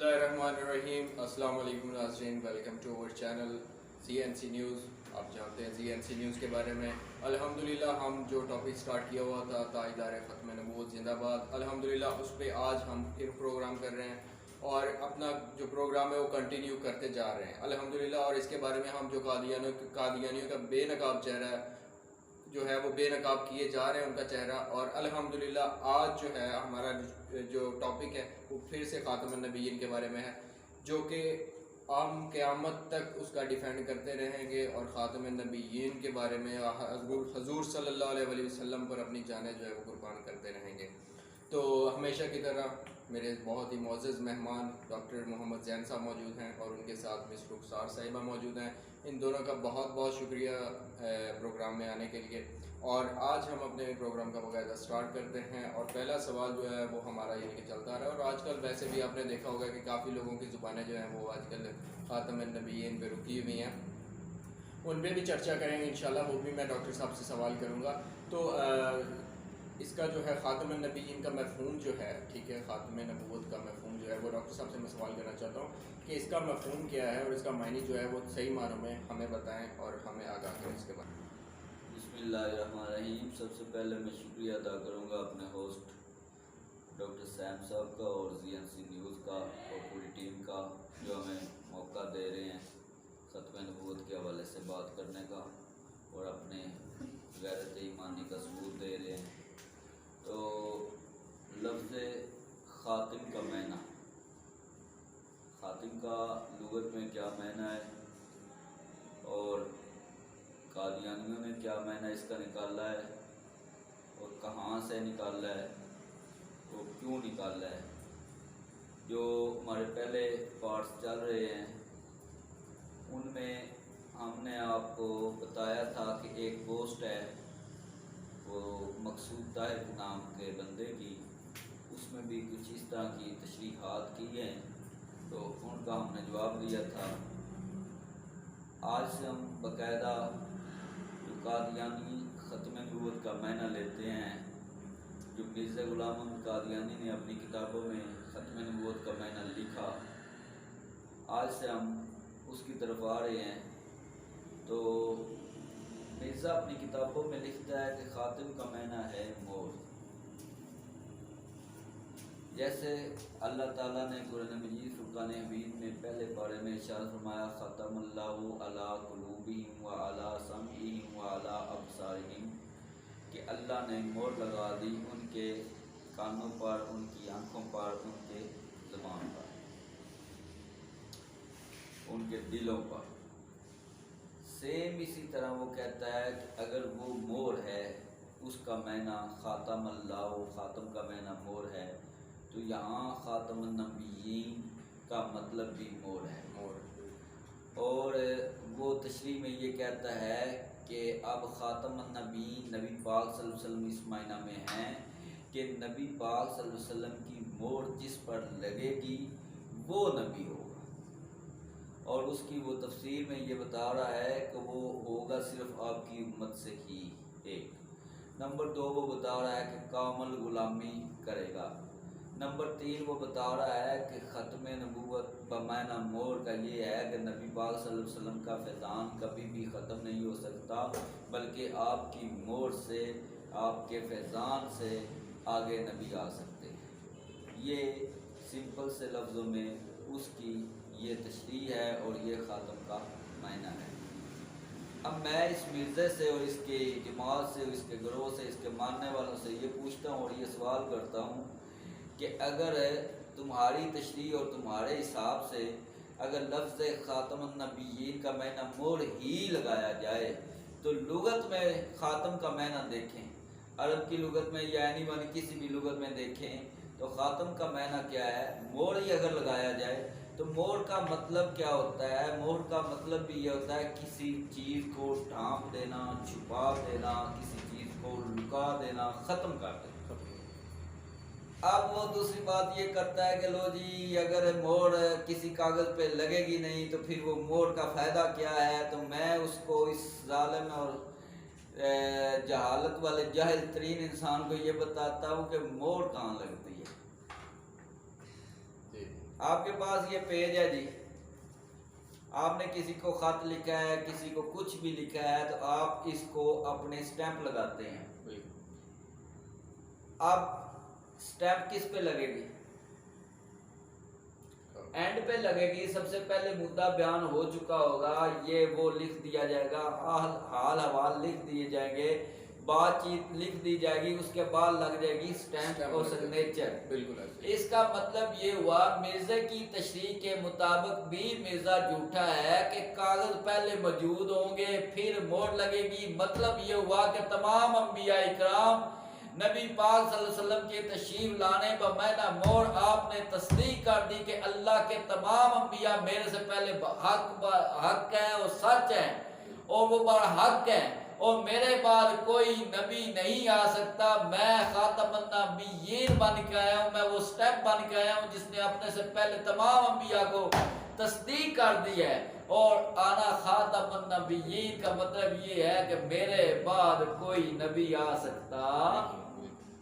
اللہ الرحمن الرحیم. السلام علیکم ناظرین, welcome to our channel CNC news. آپ جانتے ہیں CNC نیوز کے بارے میں. الحمدللہ ہم جو ٹاپک سٹارٹ کیا ہوا تھا تاجدار ختم نبوت زندہ باد, الحمدللہ اس پہ آج ہم پھر پروگرام کر رہے ہیں اور اپنا جو پروگرام ہے وہ کنٹینیو کرتے جا رہے ہیں الحمدللہ. اور اس کے بارے میں ہم جو قادیانیوں کا بے نقاب چہرہ جو ہے وہ بے نقاب کیے جا رہے ہیں ان کا چہرہ. اور الحمدللہ آج جو ہے ہمارا جو ٹاپک ہے وہ پھر سے خاتم النبیین کے بارے میں ہے, جو کہ ہم قیامت تک اس کا ڈیفینڈ کرتے رہیں گے اور خاتم النبیین کے بارے میں حضور صلی اللہ علیہ وسلم پر اپنی جانیں جو ہے وہ قربان کرتے رہیں گے. تو ہمیشہ کی طرح میرے بہت ہی معزز مہمان ڈاکٹر محمد زین صاحب موجود ہیں اور ان کے ساتھ مس رخسار صاحبہ موجود ہیں. ان دونوں کا بہت بہت شکریہ پروگرام میں آنے کے لیے. اور آج ہم اپنے پروگرام کا باقاعدہ سٹارٹ کرتے ہیں اور پہلا سوال جو ہے وہ ہمارا یعنی کہ چلتا رہا ہے. اور آج کل ویسے بھی آپ نے دیکھا ہوگا کہ کافی لوگوں کی زبانیں جو ہیں وہ آج کل خاتم النبیین پہ رکی ہوئی ہیں, ان پہ بھی چرچا کریں گے انشاءاللہ. وہ بھی میں ڈاکٹر صاحب سے سوال کروں گا. تو اس کا جو ہے خاتم النبیین کا مفہوم جو ہے, ٹھیک ہے, خاتم نبوت کا مفہوم جو ہے وہ ڈاکٹر صاحب سے میں سوال کرنا چاہتا ہوں کہ اس کا مفہوم کیا ہے اور اس کا معنی جو ہے وہ صحیح معنوں میں ہمیں بتائیں اور ہمیں آگاہ کریں اس کے بارے میں. بسم اللہ الرحمن الرحیم. سب سے پہلے میں شکریہ ادا کروں گا اپنے ہوسٹ ڈاکٹر سیم صاحب کا اور CNC نیوز کا اور پوری ٹیم کا, جو ہمیں موقع دے رہے ہیں ختم نبوت کے حوالے سے بات کرنے کا اور اپنے غیرت ایمانی کا ثبوت دے رہے ہیں. تو لفظ خاتم کا معنی, خاتم کا لغت میں کیا معنی ہے اور قادیانیوں نے کیا معنی اس کا نکالا ہے اور کہاں سے نکالا ہے, وہ کیوں نکالا ہے. جو ہمارے پہلے پارٹس چل رہے ہیں ان میں ہم نے آپ کو بتایا تھا کہ ایک پوسٹ ہے وہ مقصود طاہر نام کے بندے کی, اس میں بھی کچھ اس طرح کی تشریحات کی ہیں تو ان کا ہم نے جواب دیا تھا. آج سے ہم باقاعدہ جو قادیانی ختم نبوت کا معنی لیتے ہیں, جو مرزا غلام احمد قادیانی نے اپنی کتابوں میں ختم نبوت کا معنی لکھا, آج سے ہم اس کی طرف آ رہے ہیں. تو مرزا اپنی کتابوں میں لکھتا ہے کہ خاتم کا معنی ہے مور. جیسے اللہ تعالیٰ نے قرآن مجید فرقان حمید میں پہلے پارے میں ارشاد فرمایا ختم اللہ علی قلوبہم وعلی سمعہم وعلی ابصارہم, کہ اللہ نے مور لگا دی ان کے کانوں پر, ان کی آنکھوں پر, ان کے زبان پر, ان کے دلوں پر. سیم اسی طرح وہ کہتا ہے کہ اگر وہ مور ہے اس کا معنی خاتم اللہ, خاتم کا معنی مور ہے, تو یہاں خاتم النبیین کا مطلب بھی مور ہے. اور وہ تشریح میں یہ کہتا ہے کہ اب خاتم النبیین نبی پاک صلی اللہ علیہ وسلم اس معنی میں ہیں کہ نبی پاک صلی اللہ علیہ وسلم کی مور جس پر لگے گی وہ نبی ہوگا. اور اس کی وہ تفسیر میں یہ بتا رہا ہے کہ وہ ہوگا صرف آپ کی امت سے ہی ایک. نمبر 2 وہ بتا رہا ہے کہ کامل غلامی کرے گا. نمبر 3 وہ بتا رہا ہے کہ ختم نبوت بمعنی مور کا یہ ہے کہ نبی پاک صلی اللہ علیہ وسلم کا فیضان کبھی بھی ختم نہیں ہو سکتا, بلکہ آپ کی مور سے, آپ کے فیضان سے آگے نبی آ سکتے ہیں. یہ سمپل سے لفظوں میں اس کی یہ تشریح ہے اور یہ خاتم کا معنی ہے. اب میں اس مرزے سے اور اس کے جماعت سے, اس کے گروہ سے, اس کے ماننے والوں سے یہ پوچھتا ہوں اور یہ سوال کرتا ہوں کہ اگر تمہاری تشریح اور تمہارے حساب سے اگر لفظ خاتم النبیین کا معنی مور ہی لگایا جائے تو لغت میں خاتم کا معنی دیکھیں, عرب کی لغت میں یا اینی ون کسی بھی لغت میں دیکھیں تو خاتم کا معنی کیا ہے. مور ہی اگر لگایا جائے تو مور کا مطلب کیا ہوتا ہے؟ مور کا مطلب بھی یہ ہوتا ہے کسی چیز کو ڈھانپ دینا, چھپا دینا, کسی چیز کو لکا دینا, ختم کر دینا. اب وہ دوسری بات یہ کرتا ہے کہ لو جی اگر مور کسی کاغذ پہ لگے گی نہیں تو پھر وہ مور کا فائدہ کیا ہے. تو میں اس کو, اس ظالم اور جہالت والے جاہل ترین انسان کو یہ بتاتا ہوں کہ مور کہاں لگتی ہے. آپ کے پاس یہ پیج ہے جی، آپ نے کسی کو خط لکھا ہے، کسی کو کچھ بھی لکھا ہے، تو آپ اس کو اپنے اسٹیمپ لگاتے ہیں۔ اب اسٹیمپ کس پہ لگے گی؟ اینڈ پہ لگے گی۔ سب سے پہلے مدعا بیان ہو چکا ہوگا، یہ وہ لکھ دیا جائے گا، حال حوال لکھ دیے جائیں گے، بات چیت لکھ دی جائے گی، اس کے بعد لگ جائے گی اسٹیمپ اور سگنیچر۔ بالکل اس کا مطلب یہ ہوا مرزا کی تشریح کے مطابق بھی مرزا جھوٹا ہے کہ کاغذ پہلے موجود ہوں گے پھر مہر لگے گی۔ مطلب یہ ہوا کہ تمام انبیاء اکرام نبی پاک صلی اللہ علیہ وسلم کے تشریف لانے بمعنی مہر آپ نے تصدیق کر دی کہ اللہ کے تمام انبیاء میرے سے پہلے حق ہیں اور سچ ہیں اور وہ برحق ہیں، اور میرے بعد کوئی نبی نہیں آ سکتا۔ میں خاتم النبیین بن کے آیا ہوں، میں وہ سٹیپ بن کے آیا ہوں جس نے اپنے سے پہلے تمام انبیاء کو تصدیق کر دی ہے۔ اور آنا خاتم النبیین کا مطلب یہ ہے کہ میرے بعد کوئی نبی آ سکتا،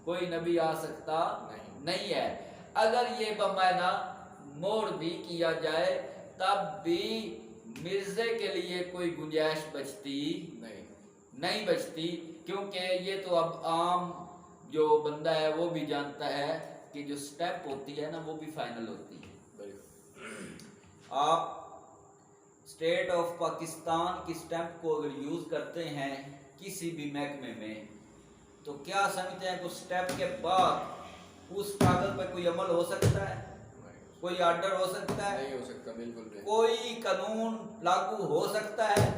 کوئی نبی آ سکتا نہیں ہے۔ اگر یہ بمعنی مور بھی کیا جائے تب بھی مرزے کے لیے کوئی گنجائش بچتی نہیں بچتی، کیونکہ یہ تو اب عام جو بندہ ہے وہ بھی جانتا ہے کہ جو سٹیپ ہوتی ہے نا وہ بھی فائنل ہوتی ہے۔ آپ اسٹیٹ آف پاکستان کی سٹیمپ کو اگر یوز کرتے ہیں کسی بھی محکمے میں تو کیا سمجھتے ہیں کہ سٹیمپ کے بعد اس کاغذ پہ کوئی عمل ہو سکتا ہے؟ کوئی آرڈر ہو سکتا ہے؟ نہیں ہو سکتا، بالکل بھی۔ کوئی قانون لاگو ہو سکتا ہے؟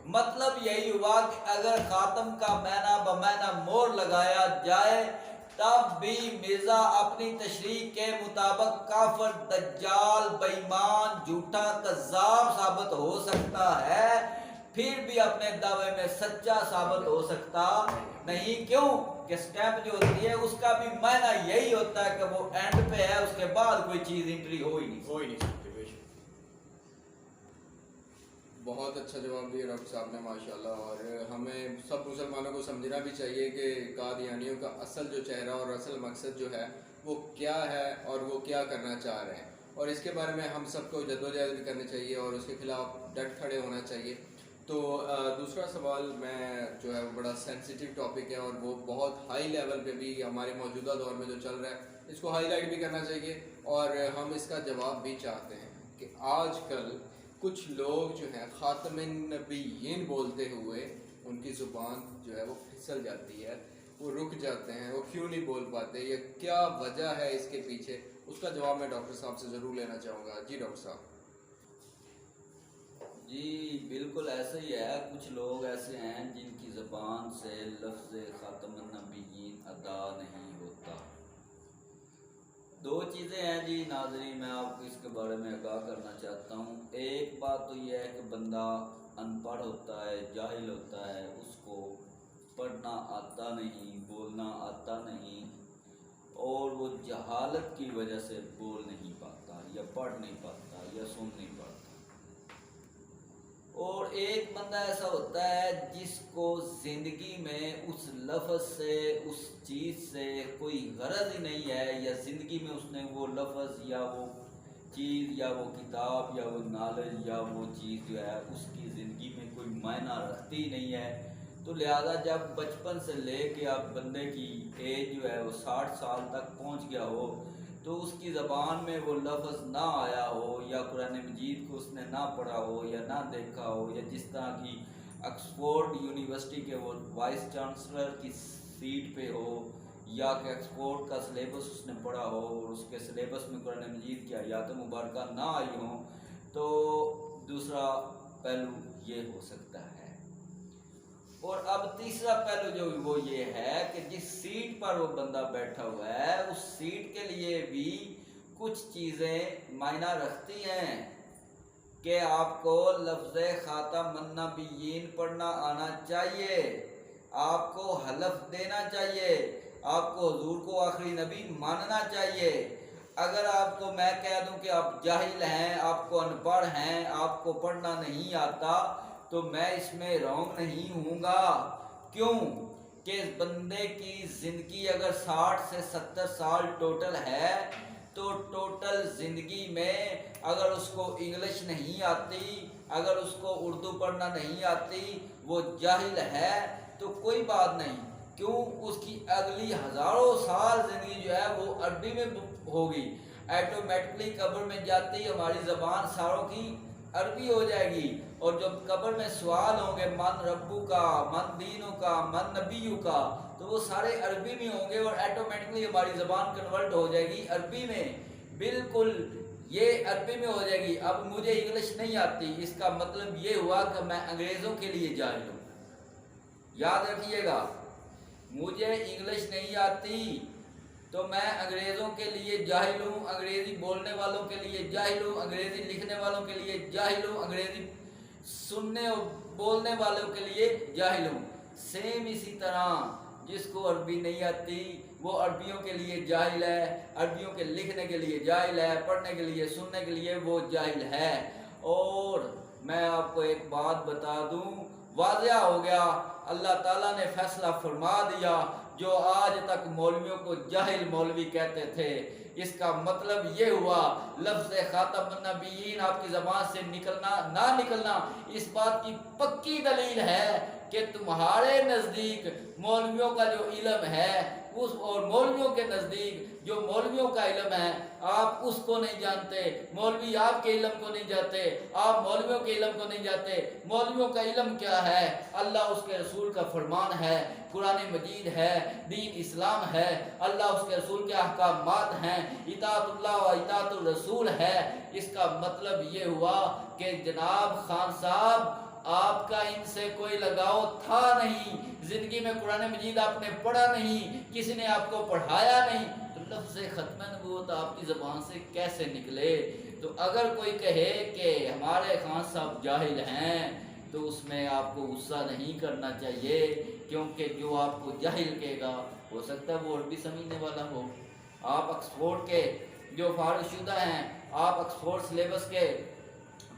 مطلب یہی ہوا کہ اگر خاتم کا معنی بمعنی مہر لگایا جائے تب بھی مرزا اپنی تشریح کے مطابق کافر، دجال، بے ایمان، جھوٹا، کذاب ثابت ہو سکتا ہے، پھر بھی اپنے دعوے میں سچا ثابت ہو سکتا نہیں۔ کیوں کہ سٹیمپ جو ہوتی ہے اس کا بھی معنی یہی ہوتا ہے کہ وہ اینڈ پہ ہے، اس کے بعد کوئی چیز انٹری ہو ہی نہیں سکتی۔ بہت اچھا جواب دیا ڈاکٹر صاحب نے ماشاءاللہ، اور ہمیں سب مسلمانوں کو سمجھنا بھی چاہیے کہ قادیانیوں کا اصل جو چہرہ اور اصل مقصد جو ہے وہ کیا ہے اور وہ کیا کرنا چاہ رہے ہیں، اور اس کے بارے میں ہم سب کو جدوجہد بھی کرنی چاہیے اور اس کے خلاف ڈٹ کھڑے ہونا چاہیے۔ تو دوسرا سوال میں جو ہے وہ بڑا سینسیٹیو ٹاپک ہے اور وہ بہت ہائی لیول پہ بھی ہمارے موجودہ دور میں جو چل رہا ہے اس کو ہائی لائٹ بھی کرنا چاہیے، اور ہم اس کا جواب بھی چاہتے ہیں کہ آج کل کچھ لوگ جو ہیں خاتم النبیین بولتے ہوئے ان کی زبان جو ہے وہ پھسل جاتی ہے، وہ رک جاتے ہیں، وہ کیوں نہیں بول پاتے، یہ کیا وجہ ہے اس کے پیچھے؟ اس کا جواب میں ڈاکٹر صاحب سے ضرور لینا چاہوں گا۔ جی ڈاکٹر صاحب۔ جی بالکل ایسا ہی ہے، کچھ لوگ ایسے ہیں جن کی زبان سے لفظ خاتم النبیین ادا نہیں ہوتا۔ دو چیزیں ہیں جی ناظرین، میں آپ کو اس کے بارے میں آگاہ کرنا چاہتا ہوں۔ ایک بات تو یہ ہے کہ بندہ ان پڑھ ہوتا ہے، جاہل ہوتا ہے، اس کو پڑھنا آتا نہیں، بولنا آتا نہیں، اور وہ جہالت کی وجہ سے بول نہیں پاتا یا پڑھ نہیں پاتا یا سن نہیں پاتا۔ اور ایک بندہ ایسا ہوتا ہے جس کو زندگی میں اس لفظ سے، اس چیز سے کوئی غرض ہی نہیں ہے، یا زندگی میں اس نے وہ لفظ یا وہ چیز یا وہ کتاب یا وہ نالج یا وہ چیز جو ہے اس کی زندگی میں کوئی معنی رکھتی نہیں ہے۔ تو لہذا جب بچپن سے لے کے اب بندے کی ایج جو ہے وہ 60 سال تک پہنچ گیا ہو تو اس کی زبان میں وہ لفظ نہ آیا ہو، یا قرآن مجید کو اس نے نہ پڑھا ہو یا نہ دیکھا ہو، یا جس طرح کی آکسفورڈ یونیورسٹی کے وہ وائس چانسلر کی سیٹ پہ ہو، یا کہ آکسفورڈ کا سلیبس اس نے پڑھا ہو اور اس کے سلیبس میں قرآن مجید کی آیات مبارکہ نہ آئی ہوں، تو دوسرا پہلو یہ ہو سکتا ہے۔ اور اب تیسرا پہلو جو وہ یہ ہے کہ جس سیٹ پر وہ بندہ بیٹھا ہوا ہے اس سیٹ کے لیے بھی کچھ چیزیں معنی رکھتی ہیں کہ آپ کو لفظ خاتم النبیین پڑھنا آنا چاہیے، آپ کو حلف دینا چاہیے، آپ کو حضور کو آخری نبی ماننا چاہیے۔ اگر آپ کو میں کہہ دوں کہ آپ جاہل ہیں، آپ کو ان پڑھ ہیں، آپ کو پڑھنا نہیں آتا، تو میں اس میں رونگ نہیں ہوں گا۔ کیوں کہ بندے کی زندگی اگر 60 سے 70 سال ٹوٹل ہے تو ٹوٹل زندگی میں اگر اس کو انگلش نہیں آتی، اگر اس کو اردو پڑھنا نہیں آتی، وہ جاہل ہے تو کوئی بات نہیں، کیوں اس کی اگلی ہزاروں سال زندگی جو ہے وہ عربی میں ہوگی، ایٹومیٹکلی قبر میں جاتی ہماری زبان ساروں کی عربی ہو جائے گی، اور جب قبر میں سوال ہوں گے من ربو کا، من دینوں کا، من نبیوں کا، تو وہ سارے عربی میں ہوں گے اور ایٹومیٹکلی ہماری زبان کنورٹ ہو جائے گی عربی میں، بالکل یہ عربی میں ہو جائے گی۔ اب مجھے انگلش نہیں آتی، اس کا مطلب یہ ہوا کہ میں انگریزوں کے لیے جاہل ہوں۔ یاد رکھیے گا، مجھے انگلش نہیں آتی تو میں انگریزوں کے لیے جاہل ہوں، انگریزی بولنے والوں کے لیے جاہل ہوں، انگریزی لکھنے والوں کے لیے جاہل ہوں، انگریزی سننے اور بولنے والوں کے لیے جاہل ہوں۔ سیم اسی طرح جس کو عربی نہیں آتی وہ عربیوں کے لیے جاہل ہے، عربیوں کے لکھنے کے لیے جاہل ہے، پڑھنے کے لیے سننے کے لیے وہ جاہل ہے۔ اور میں آپ کو ایک بات بتا دوں، واضح ہو گیا، اللہ تعالیٰ نے فیصلہ فرما دیا، جو آج تک مولویوں کو جاہل مولوی کہتے تھے، اس کا مطلب یہ ہوا لفظ خاتم النبیین آپ کی زبان سے نکلنا نہ نکلنا اس بات کی پکی دلیل ہے کہ تمہارے نزدیک مولویوں کا جو علم ہے اس اور مولویوں کے نزدیک جو مولویوں کا علم ہے آپ اس کو نہیں جانتے، مولوی آپ کے علم کو نہیں جانتے، آپ مولویوں کے علم کو نہیں جانتے۔ مولویوں کا علم کیا ہے؟ اللہ اس کے رسول کا فرمان ہے، قرآن مجید ہے، دین اسلام ہے، اللہ اس کے رسول کے احکامات ہیں، اطاعت اللہ و اطاعت الرسول ہے۔ اس کا مطلب یہ ہوا کہ جناب خان صاحب آپ کا ان سے کوئی لگاؤ تھا نہیں، زندگی میں قرآن مجید آپ نے پڑھا نہیں، کسی نے آپ کو پڑھایا نہیں، تو لفظ ختم نبوت آپ کی زبان سے کیسے نکلے؟ تو اگر کوئی کہے کہ ہمارے خان صاحب جاہل ہیں تو اس میں آپ کو غصہ نہیں کرنا چاہیے، کیونکہ جو آپ کو جاہل کہے گا ہو سکتا ہے وہ عربی سمجھنے والا ہو۔ آپ آکسفورڈ کے جو فارغ شدہ ہیں، آپ آکسفورڈ سلیبس کے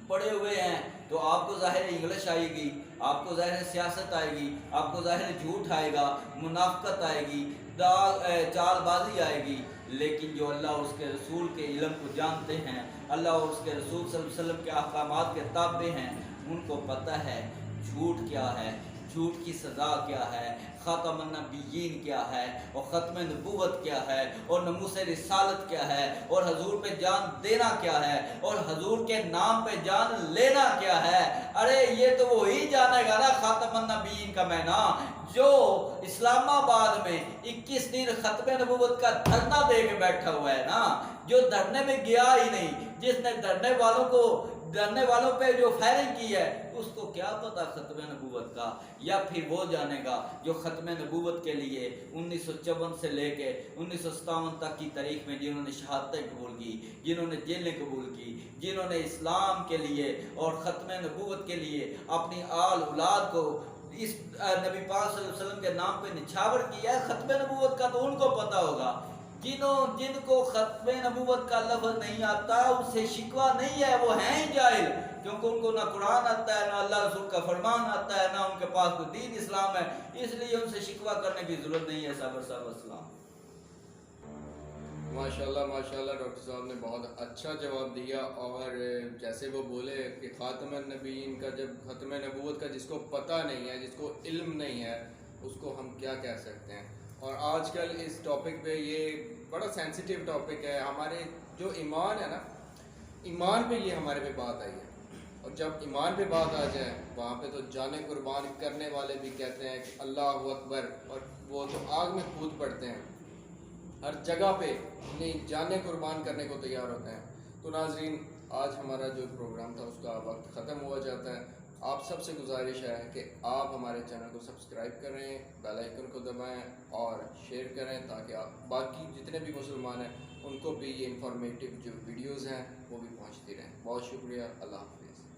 پڑھے ہوئے ہیں، تو آپ کو ظاہر انگلش آئے گی، آپ کو ظاہر سیاست آئے گی، آپ کو ظاہر جھوٹ آئے گا، منافقت آئے گی، چال بازی آئے گی، لیکن جو اللہ اور اس کے رسول کے علم کو جانتے ہیں، اللہ اور اس کے رسول صلی اللہ علیہ وسلم کے احکامات کے تابع ہیں، ان کو پتہ ہے جھوٹ کیا ہے، جھوٹ کی سزا کیا ہے، خاتم النبیین کیا ہے، اور ختم نبوت کیا ہے، اور ناموس رسالت کیا ہے، اور حضور پہ جان دینا کیا ہے، اور حضور کے نام پہ جان لینا کیا ہے۔ ارے یہ تو وہی جانے گا نا خاتم النبیین کا معنی جو اسلام آباد میں 21 دن ختم نبوت کا دھرنا دے کے بیٹھا ہوا ہے نا، جو دھرنے میں گیا ہی نہیں، جس نے دھرنے والوں پہ جو فائرنگ کی ہے اس کو کیا پتا ختم نبوت کا؟ یا پھر وہ جانے گا جو ختم نبوت کے لیے 1954 سے لے کے 1957 تک کی تاریخ میں جنہوں نے شہادتیں قبول کی، جنہوں نے جیلیں قبول کی، جنہوں نے اسلام کے لیے اور ختم نبوت کے لیے اپنی آل اولاد کو اس نبی پاک صلی اللہ علیہ وسلم کے نام پہ نچھاور کیا ہے، ختم نبوت کا تو ان کو پتا ہوگا۔ جن کو ختم نبوت کا لفظ نہیں آتا ان سے شکوہ نہیں ہے، وہ ہیں جاہل، کیونکہ ان کو نہ قرآن آتا ہے، نہ اللہ رسول کا فرمان آتا ہے، نہ ان کے پاس کوئی دین اسلام ہے، اس لیے ان سے شکوہ کرنے کی ضرورت نہیں ہے۔ صابر صاحب السلام۔ ماشاءاللہ ماشاءاللہ، ڈاکٹر صاحب نے بہت اچھا جواب دیا، اور جیسے وہ بولے کہ خاتم النبیین کا، جب ختم نبوت کا جس کو پتہ نہیں ہے، جس کو علم نہیں ہے، اس کو ہم کیا کہہ سکتے ہیں؟ اور آج کل اس ٹاپک پہ یہ بڑا سینسیٹیو ٹاپک ہے، ہمارے جو ایمان ہے نا، ایمان پہ یہ ہمارے پہ بات آئی ہے، اور جب ایمان پہ بات آ جائے وہاں پہ تو جانیں قربان کرنے والے بھی کہتے ہیں کہ اللہ اکبر، اور وہ تو آگ میں کود پڑتے ہیں، ہر جگہ پہ اپنی جانیں قربان کرنے کو تیار ہوتے ہیں۔ تو ناظرین، آج ہمارا جو پروگرام تھا اس کا وقت ختم ہوا جاتا ہے۔ آپ سب سے گزارش ہے کہ آپ ہمارے چینل کو سبسکرائب کریں، بیل آئیکن کو دبائیں اور شیئر کریں، تاکہ آپ باقی جتنے بھی مسلمان ہیں ان کو بھی یہ انفارمیٹیو جو ویڈیوز ہیں وہ بھی پہنچتی رہیں۔ بہت شکریہ، اللہ حافظ۔